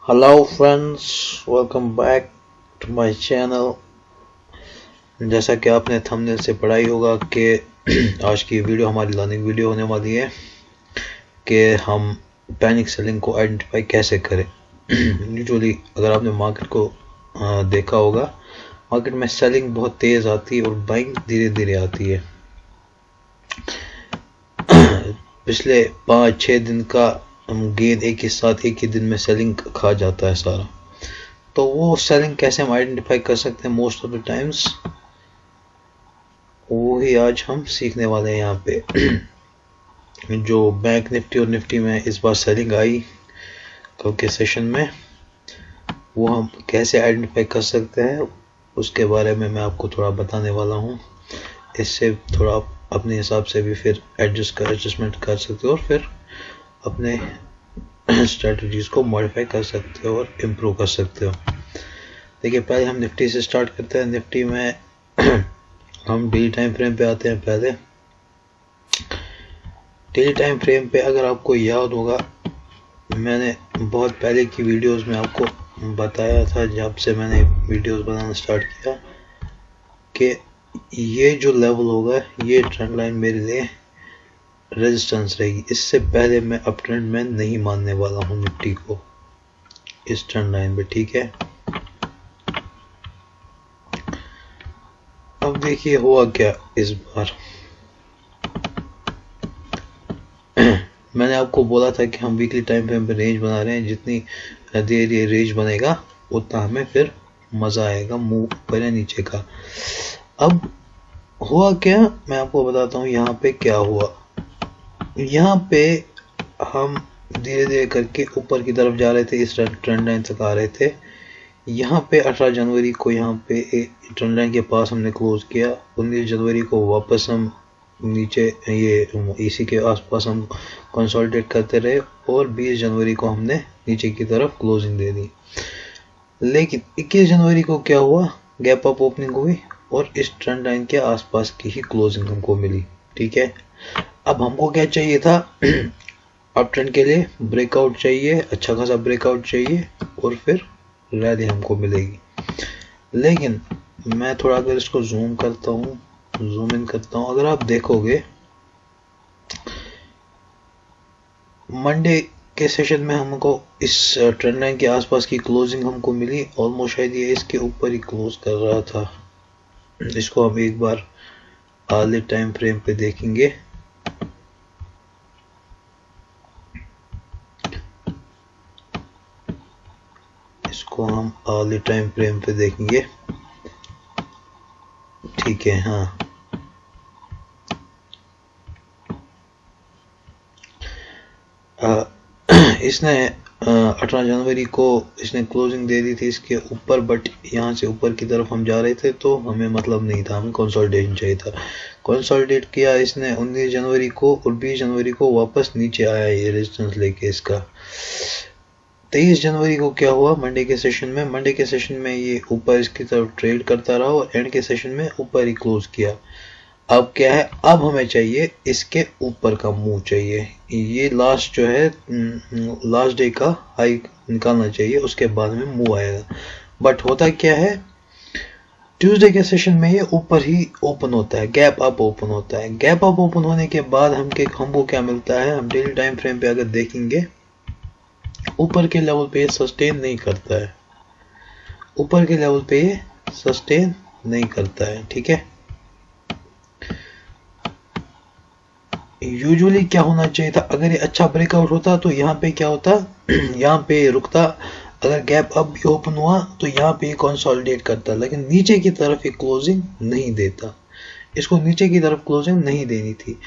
Hello friends, welcome back to my channel. जैसा कि आपने थंबनेल से पढ़ा ही होगा कि आज की वीडियो हमारी लर्निंग वीडियो होने वाली है कि हम पैनिक सेलिंग को आइडेंटिफाई कैसे करें। यूजुअली अगर आपने मार्केट को देखा होगा, मार्केट में सेलिंग बहुत तेज़ आती है और बाइंग धीरे धीरे आती है। पिछले 5-6 दिन का गेन एक ही साथ एक ही दिन में सेलिंग खा जाता है सारा। तो वो सेलिंग कैसे हम आइडेंटिफाई कर सकते हैं मोस्ट ऑफ द टाइम्स, वो ही आज हम सीखने वाले हैं यहाँ पे। जो बैंक निफ्टी और निफ्टी में इस बार सेलिंग आई कल के सेशन में, वो हम कैसे आइडेंटिफाई कर सकते हैं उसके बारे में मैं आपको थोड़ा बताने वाला हूँ। इससे थोड़ा आप अपने हिसाब से भी फिर एडजस्टमेंट कर सकते हो और फिर अपने स्ट्रेटजीज को मॉडिफाई कर सकते हो और इम्प्रूव कर सकते हो। देखिए, पहले हम निफ्टी से स्टार्ट करते हैं। निफ्टी में हम डेली टाइम फ्रेम पे आते हैं। पहले डेली टाइम फ्रेम पे अगर आपको याद होगा, मैंने बहुत पहले की वीडियोस में आपको बताया था, जब से मैंने वीडियोस बनाना स्टार्ट किया, कि ये जो लेवल होगा ये ट्रेंड लाइन मेरे लिए रेजिस्टेंस रहेगी। इससे पहले मैं अप ट्रेंड में नहीं मानने वाला हूँ निफ्टी को इस ट्रेंड लाइन पे, ठीक है। अब देखिए हुआ क्या इस बार। मैंने आपको बोला था कि हम वीकली टाइम फ्रेम पे रेंज बना रहे हैं, जितनी देर ये रेंज बनेगा उतना हमें फिर मजा आएगा मूव ऊपर या नीचे का। अब हुआ क्या, मैं आपको बताता हूँ यहाँ पे क्या हुआ। यहाँ पे हम धीरे धीरे करके ऊपर की तरफ जा रहे थे, इस ट्रेंड लाइन तक आ रहे थे। यहाँ पे 18 जनवरी को यहाँ पे ट्रेंड लाइन के पास हमने क्लोज किया। 19 जनवरी को वापस हम नीचे ये इसी के आसपास हम कंसोलिडेट करते रहे और 20 जनवरी को हमने नीचे की तरफ क्लोजिंग दे दी। लेकिन 21 जनवरी को क्या हुआ, गैप अप ओपनिंग हुई और इस ट्रेंड लाइन के आसपास की ही क्लोजिंग हमको मिली, ठीक है। अब हमको क्या चाहिए था, अप ट्रेंड के लिए ब्रेकआउट चाहिए, अच्छा खासा ब्रेकआउट चाहिए और फिर रैली हमको मिलेगी। लेकिन मैं थोड़ा अगर इसको जूम करता हूँ, जूम इन करता हूँ, अगर आप देखोगे मंडे के सेशन में हमको इस ट्रेंड लाइन के आसपास की क्लोजिंग हमको मिली। ऑलमोस्ट शायद ये इसके ऊपर ही क्लोज कर रहा था। इसको हम एक बार आर्ली टाइम फ्रेम पे देखेंगे। इसको हम आर्ली टाइम फ्रेम पे देखेंगे, ठीक है। हाँ, इसने 18 जनवरी को इसने क्लोजिंग दे दी थी इसके ऊपर, बट यहाँ से ऊपर की तरफ हम जा रहे थे तो हमें मतलब नहीं था, हमें कंसोलिडेशन चाहिए था। कंसोलिडेट किया इसने 19 जनवरी को और 20 जनवरी को वापस नीचे आया ये रेजिस्टेंस लेके इसका। 23 जनवरी को क्या हुआ, मंडे के सेशन में ये ऊपर इसकी तरफ ट्रेड करता रहा और एंड के सेशन में ऊपर ही क्लोज किया। अब क्या है, अब हमें चाहिए इसके ऊपर का मूव चाहिए। ये लास्ट जो है लास्ट डे का हाई निकालना चाहिए, उसके बाद में मूव आएगा। बट होता क्या है, ट्यूसडे के सेशन में ये ऊपर ही ओपन होता है, गैप अप ओपन होता है। गैप अप ओपन होने के बाद हमको क्या मिलता है, हम डेली टाइम फ्रेम पे अगर देखेंगे, ऊपर के लेवल पे सस्टेन नहीं करता है, ऊपर के लेवल पे ये सस्टेन नहीं करता है, ठीक है। यूजुअली क्या होना चाहिए था, अगर ये अच्छा ब्रेकआउट होता तो यहाँ पे क्या होता, यहाँ पे रुकता। अगर गैप अप भी ओपन हुआ तो यहाँ पे कंसोलिडेट करता, लेकिन नीचे की तरफ ये क्लोजिंग नहीं देता। इसको नीचे की तरफ क्लोजिंग नहीं देनी थी।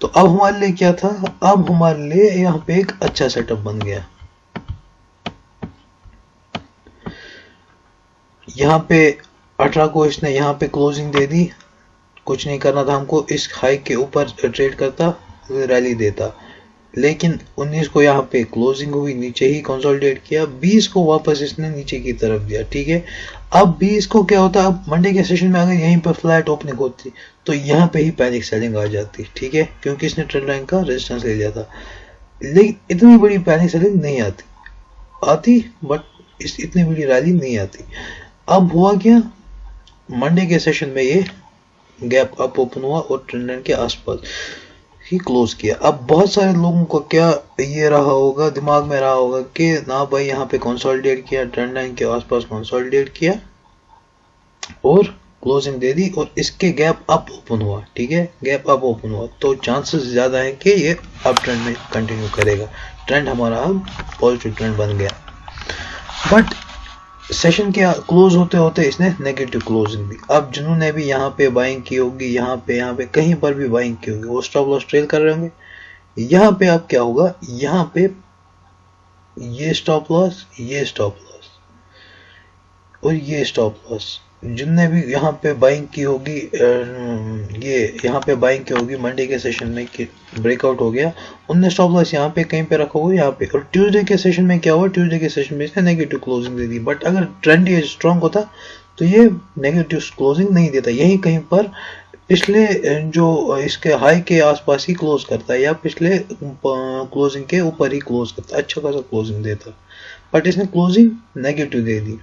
तो अब हमारे लिए क्या था, अब हमारे लिए यहाँ पे एक अच्छा सेटअप बन गया। यहाँ पे 18 को इसने यहाँ पे क्लोजिंग दे दी, कुछ नहीं करना था हमको, इस हाई के ऊपर ट्रेड करता, रैली देता। लेकिन 19 को यहाँ पे क्लोजिंग हुई, नीचे ही कंसोलिडेट किया। 20 को वापस इसने नीचे की तरफ दिया, ठीक है। अब 20 को क्या होता, अब मंडे के सेशन में अगर यहीं पर फ्लैट ओपनिंग होती तो यहाँ पे ही पैनिक सेलिंग आ जाती, ठीक है, क्योंकि इसने ट्रेंड लाइन का रेजिस्टेंस ले लिया था। लेकिन इतनी बड़ी पैनिक सेलिंग नहीं आती। आती, बट इतनी बड़ी रैली नहीं आती। अब हुआ क्या, मंडे के सेशन में ये गैप अप ओपन हुआ और ट्रेंड लाइन के आसपास ही क्लोज किया। अब बहुत सारे लोगों को क्या ये रहा होगा, दिमाग में रहा होगा कि ना भाई यहाँ पे कंसोलिडेट किया, ट्रेंड लाइन के आसपास कंसोलिडेट किया और क्लोजिंग दे दी और इसके गैप अप ओपन हुआ। ठीक है, गैप अप ओपन हुआ तो चांसेस ज्यादा है कि ये अप ट्रेंड में कंटिन्यू करेगा। ट्रेंड हमारा अब पॉजिटिव ट्रेंड बन गया। बट सेशन के क्लोज होते होते इसने नेगेटिव क्लोजिंग दी। अब जिन्होंने भी यहाँ पे बाइंग की होगी, यहाँ पे कहीं पर भी बाइंग की होगी, वो स्टॉप लॉस ट्रेल कर रहे होंगे। यहाँ पे अब क्या होगा, यहाँ पे ये स्टॉप लॉस, ये स्टॉप लॉस और ये स्टॉप लॉस, जिनने भी यहाँ पे बाइंग की होगी, ये यहाँ पे बाइंग की होगी मंडे के सेशन में कि ब्रेकआउट हो गया, उनने स्टॉप लॉस यहाँ पे कहीं पे रखा होगा, यहाँ पे। और ट्यूसडे के सेशन में क्या हुआ, ट्यूसडे के सेशन में इसने negative closing they the. But अगर ट्रेंड ये स्ट्रॉन्ग होता तो ये नेगेटिव क्लोजिंग नहीं देता, यही कहीं पर पिछले जो इसके हाई के आसपास ही क्लोज करता है या पिछले क्लोजिंग के ऊपर ही क्लोज करता है, अच्छा खासा क्लोजिंग देता। बट इसने क्लोजिंग नेगेटिव दे दी।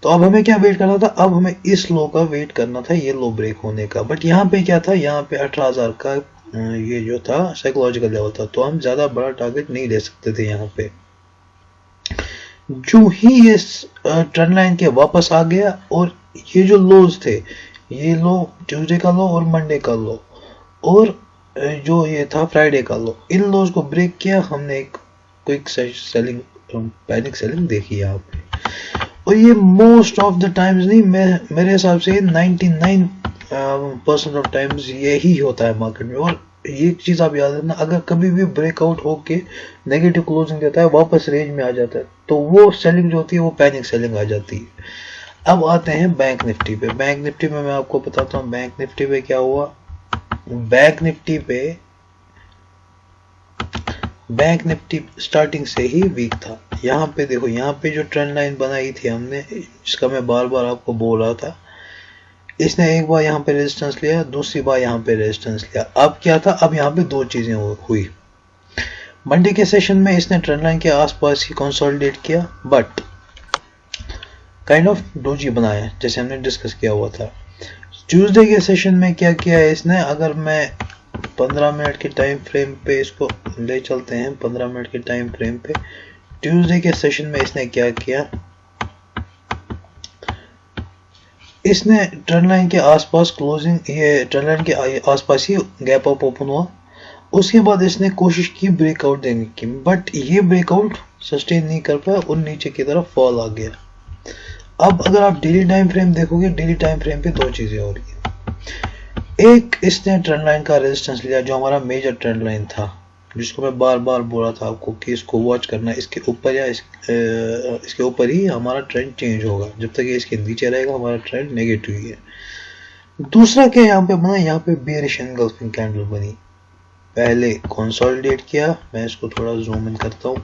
तो अब हमें क्या वेट करना था, अब हमें इस लो का वेट करना था, ये लो ब्रेक होने का। बट यहाँ पे क्या था, यहाँ पे 18,000 का ये जो था साइकोलॉजिकल लेवल था, तो हम ज्यादा बड़ा टारगेट नहीं ले सकते थे यहाँ पे। जो ही ये ट्रेंड लाइन के वापस आ गया और ये जो लोज थे, ये लो ट्यूसडे का लो और मंडे का लो और जो ये था फ्राइडे का लो, इन लोज को ब्रेक किया हमने, एक क्विक सेलिंग, पैनिक सेलिंग देखी यहाँ पे। और ये मोस्ट ऑफ द टाइम्स नहीं, मेरे हिसाब से 99% ऑफ टाइम्स यही होता है मार्केट में। और एक चीज आप याद रखना, अगर कभी भी ब्रेकआउट होके नेगेटिव क्लोजिंग देता है, वापस रेंज में आ जाता है, तो वो सेलिंग जो होती है वो पैनिक सेलिंग आ जाती है। अब आते हैं बैंक निफ्टी पे। बैंक निफ्टी में मैं आपको बताता हूँ बैंक निफ्टी पे क्या हुआ। बैंक निफ्टी स्टार्टिंग से ही वीक था। यहाँ पे देखो, यहाँ पे जो ट्रेंड लाइन बनाई थी हमने, जिसका मैं बार बार आपको बोल रहा था, इसने एक बार यहाँ पे रेजिस्टेंस लिया, दूसरी बार यहाँ पे रेजिस्टेंस लिया। अब क्या था, अब यहाँ पे दो चीजें हुई। मंडे के सेशन में इसने ट्रेंड लाइन के आसपास ही कंसोलिडेट किया, बट काइंड ऑफ डोजी बनाया जैसे हमने डिस्कस किया हुआ था। ट्यूसडे के सेशन में क्या किया है इसने, अगर मैं 15 मिनट के टाइम फ्रेम पे इसको ले चलते हैं, 15 मिनट के टाइम फ्रेम पे ट्यूसडे के सेशन में इसने क्या किया, इसने ट्रेंड लाइन के आसपास क्लोजिंग, ये ट्रेंड लाइन के आसपास ही गैप अप ओपन हुआ। उसके बाद इसने कोशिश की ब्रेकआउट देने की, बट ये ब्रेकआउट सस्टेन नहीं कर पाया और नीचे की तरफ फॉल आ गया। अब अगर आप डेली टाइम फ्रेम देखोगे, डेली टाइम फ्रेम पे दो चीजें हो रही है। एक, इसने ट्रेंड लाइन का रेजिस्टेंस लिया जो हमारा मेजर ट्रेंड लाइन था, जिसको मैं बार बार बोला था आपको कि इसको वॉच करना है, इसके ऊपर या इसके ऊपर ही हमारा ट्रेंड चेंज होगा। जब तक ये इसके नीचे रहेगा हमारा ट्रेंड नेगेटिव ही है। दूसरा क्या यहाँ पे बना, यहाँ पे बेयरिश एंगल्फिंग कैंडल बनी। पहले कंसोलिडेट किया, मैं इसको थोड़ा जूम इन करता हूँ,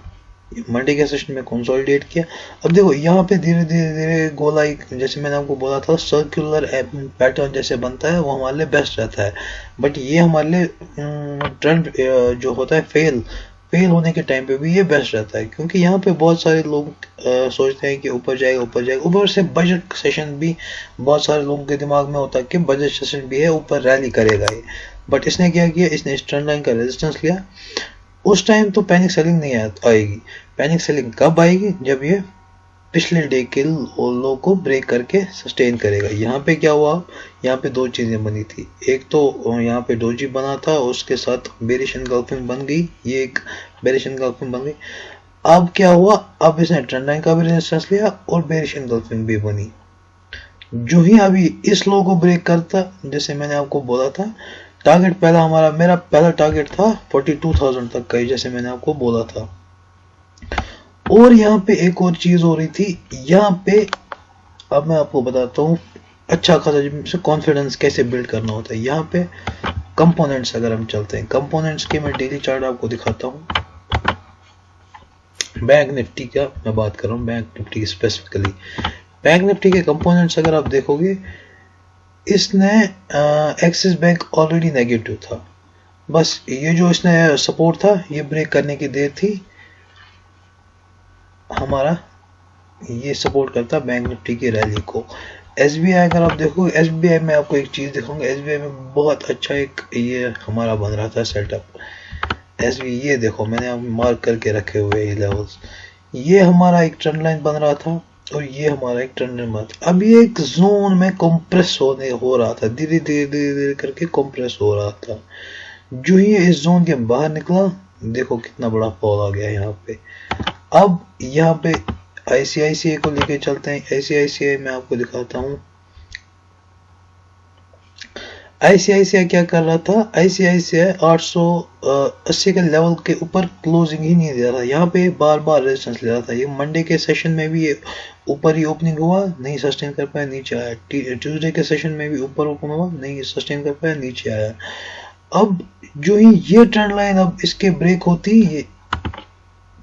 मंडे के सेशन में कंसोलिडेट किया। अब देखो यहाँ पे धीरे धीरे गोलाई, जैसे मैंने आपको बोला था सर्कुलर पैटर्न जैसे बनता है वो हमारे लिए बेस्ट रहता है। बट ये हमारे लिए ट्रेंड जो होता है फेल होने के टाइम पे भी ये बेस्ट रहता है, क्योंकि यहाँ पे बहुत सारे लोग सोचते हैं कि ऊपर जाएगा। ऊपर से बजट सेशन भी बहुत सारे लोगों के दिमाग में होता है कि बजट सेशन भी है, ऊपर रैली करेगा ये। बट इसने क्या किया, इसने इस ट्रेंड लाइन का रेजिस्टेंस लिया। उस टाइम तो पैनिक सेलिंग नहीं आएगी। पैनिक सेलिंग कब आएगी, जब ये पिछले डे के लो को ब्रेक करके सस्टेन करेगा। यहाँ पे क्या हुआ, यहाँ पे दो चीजें बनी थी। एक तो यहाँ पे डोजी बना था, उसके साथ बेरिश एंगल्फिंग बन गई, ये एक बेरिश एंगल्फिंग बन गई। अब क्या हुआ, अब इसने ट्रेंड लाइन का भी रेजिस्टेंस लिया और बेरिश एंगल्फिंग भी बनी। जो ही अभी इस लो को ब्रेक करता, जैसे मैंने आपको बोला था, टारगेट मेरा पहला टारगेट था 42,000 तक का, जैसे मैंने आपको बोला था। और यहाँ पे एक और चीज हो रही थी, यहाँ पे अब मैं आपको बताता हूँ अच्छा खासा कॉन्फिडेंस कैसे बिल्ड करना होता है। यहाँ पे कंपोनेंट्स अगर हम चलते हैं, कंपोनेंट्स के मैं डेली चार्ट आपको दिखाता हूँ। बैंक निफ्टी का मैं बात कर रहा हूँ, bank Nifty specifically. Bank Nifty के कंपोनेंट्स अगर आप देखोगे, इसने एक्सिस बैंक ऑलरेडी नेगेटिव था, बस ये जो इसने सपोर्ट था ये ब्रेक करने की देर थी। हमारा ये सपोर्ट करता है बैंक निफ्टी की रैली को। एसबीआई अगर आप देखो, एसबीआई में आपको एक चीज दिखाऊंगा, एसबीआई में बहुत अच्छा एक ये हमारा बन रहा था सेटअप। एसबीआई ये देखो मैंने आप मार्क करके रखे हुए ये लेवल्स, ये हमारा एक ट्रेंड लाइन बन रहा था और ये हमारा एक ट्रेंड लाइन बन था। अब ये एक जोन में कंप्रेस हो रहा था, धीरे धीरे धीरे धीरे करके कंप्रेस हो रहा था। जो ही इस जोन के बाहर निकला, देखो कितना बड़ा फॉल आ गया यहाँ पे। अब यहाँ पे आईसीआईसीआई को लेके चलते हैं। आईसीआईसीआई मैं आपको दिखाता हूँ। आईसीआईसीआई क्या कर रहा था, आईसीआईसीआई 880 के लेवल के ऊपर क्लोजिंग ही नहीं दे रहा था, यहाँ पे बार बार रेजिस्टेंस ले रहा था। ये मंडे के सेशन में भी ये ऊपर ही ओपनिंग हुआ, नहीं सस्टेन कर पाया, नीचे आया। ट्यूसडे के सेशन में भी ऊपर ओपन हुआ, नहीं सस्टेन कर पाया, नीचे आया। अब जो ही ये ट्रेंड लाइन अब इसके ब्रेक होती है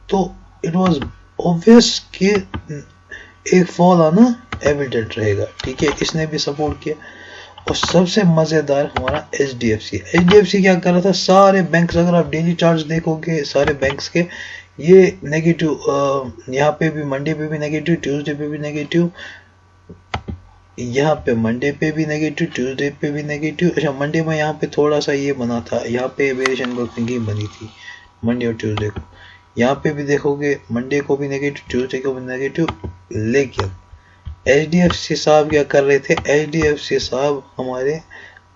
तो इट वाज ऑब्वियस कि एक फॉल आना एविडेंट रहेगा। ठीक है, इसने भी सपोर्ट किया। और सबसे मजेदार हमारा एचडीएफसी क्या कर रहा था, सारे बैंक्स अगर आप डेली चार्ट्स देखोगे सारे बैंक्स के, ये नेगेटिव, यहाँ पे भी मंडे पे भी नेगेटिव, ट्यूसडे पे भी नेगेटिव, यहाँ पे मंडे पे भी नेगेटिव, ट्यूसडे पे भी नेगेटिव। अच्छा मंडे में यहाँ पे थोड़ा सा ये बना था, यहाँ पे वेरिएशन की बनी थी मंडे और ट्यूसडे को। यहाँ पे भी देखोगे मंडे को भी नेगेटिव, ट्यूसडे को भी नेगेटिव। लेकिन एचडीएफसी साहब क्या कर रहे थे, एचडीएफसी साहब हमारे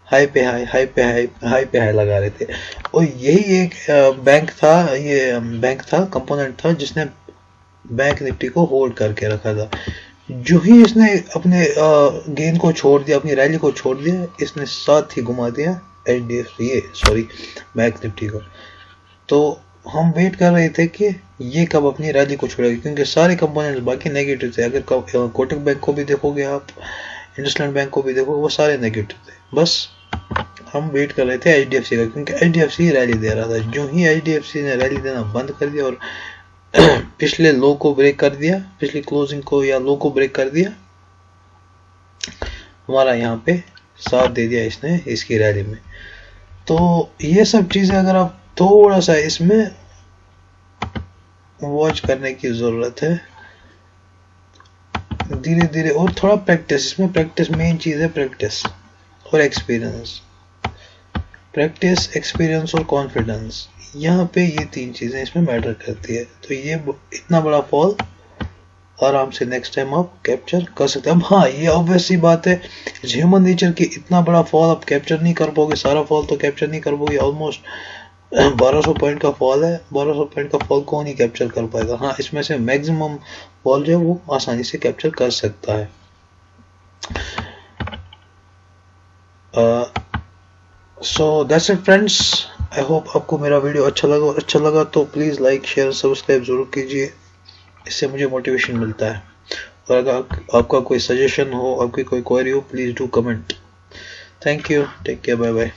हाई पे हाई लगा रहे थे। और यही एक बैंक था, ये बैंक था, कंपोनेंट था जिसने बैंक निफ्टी को होल्ड करके रखा था। जो ही इसने अपने गेन को छोड़ दिया, अपनी रैली को छोड़ दिया, इसने साथ ही घुमा दिया एचडीएफसी बैंक निफ्टी को। तो हम वेट कर रहे थे कि ये कब अपनी रैली को छोड़ेगा, क्योंकि सारे कंपोनेंट्स बाकी नेगेटिव थे। अगर कोटक बैंक को भी देखोगे आप, इंडसलैंड बैंक को भी देखोगे, वो सारे नेगेटिव थे। बस हम वेट कर रहे थे एचडीएफसी का, क्योंकि एचडीएफसी रैली दे रहा था। जो ही एचडीएफसी ने रैली देना बंद कर दिया और पिछले लो को ब्रेक कर दिया, पिछली क्लोजिंग को या लो को ब्रेक कर दिया, हमारा यहाँ पे साथ दे दिया इसने इसकी रैली में। तो ये सब चीजें अगर आप थोड़ा सा इसमें वॉच करने की जरूरत है, धीरे धीरे, और थोड़ा प्रैक्टिस। इसमें प्रैक्टिस मेन चीज है, प्रैक्टिस और एक्सपीरियंस। प्रैक्टिस, एक्सपीरियंस और कॉन्फिडेंस, यहाँ पे ये तीन चीजें इसमें मैटर करती है। तो ये इतना बड़ा फॉल आराम से नेक्स्ट टाइम आप कैप्चर कर सकते हैं। अब हाँ, ये ऑब्वियस सी बात है, ह्यूमन नेचर की इतना बड़ा फॉल आप कैप्चर नहीं कर पाओगे, सारा फॉल तो कैप्चर नहीं कर पाओगे। ऑलमोस्ट 1200 पॉइंट का फॉल है, 1200 पॉइंट का फॉल कौन ही कैप्चर कर पाएगा। हाँ, इसमें से मैक्सिमम फॉल जो है वो आसानी से कैप्चर कर सकता है। So that's it friends, I hope आपको मेरा वीडियो अच्छा लगा, और अच्छा लगा तो प्लीज़ लाइक शेयर सब्सक्राइब जरूर कीजिए, इससे मुझे मोटिवेशन मिलता है। और अगर आपका कोई सजेशन हो, आपकी कोई क्वेरी हो, please do comment. Thank you, take care, bye bye.